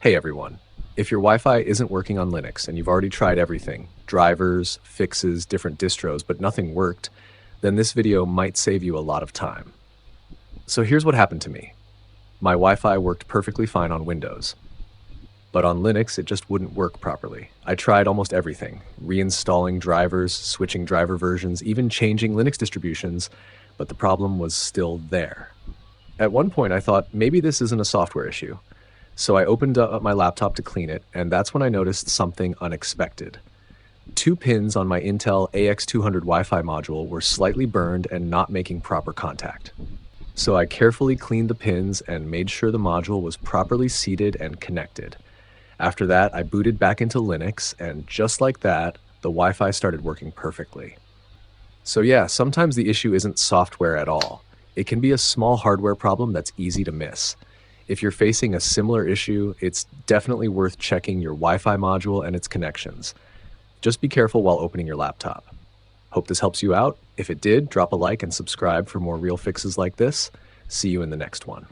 Hey everyone. If your Wi-Fi isn't working on Linux and you've already tried everything, drivers, fixes, different distros, but nothing worked, then this video might save you a lot of time. So here's what happened to me. My Wi-Fi worked perfectly fine on Windows, but on Linux it just wouldn't work properly. I tried almost everything, reinstalling drivers, switching driver versions, even changing Linux distributions, but the problem was still there. At one point I thought maybe this isn't a software issue. So I opened up my laptop to clean it, and that's when I noticed something unexpected. Two pins on my Intel AX200 Wi-Fi module were slightly burned and not making proper contact. So I carefully cleaned the pins and made sure the module was properly seated and connected. After that, I booted back into Linux, and just like that, the Wi-Fi started working perfectly. So yeah, sometimes the issue isn't software at all. It can be a small hardware problem that's easy to miss. If you're facing a similar issue, it's definitely worth checking your Wi-Fi module and its connections. Just be careful while opening your laptop. Hope this helps you out. If it did, drop a like and subscribe for more real fixes like this. See you in the next one.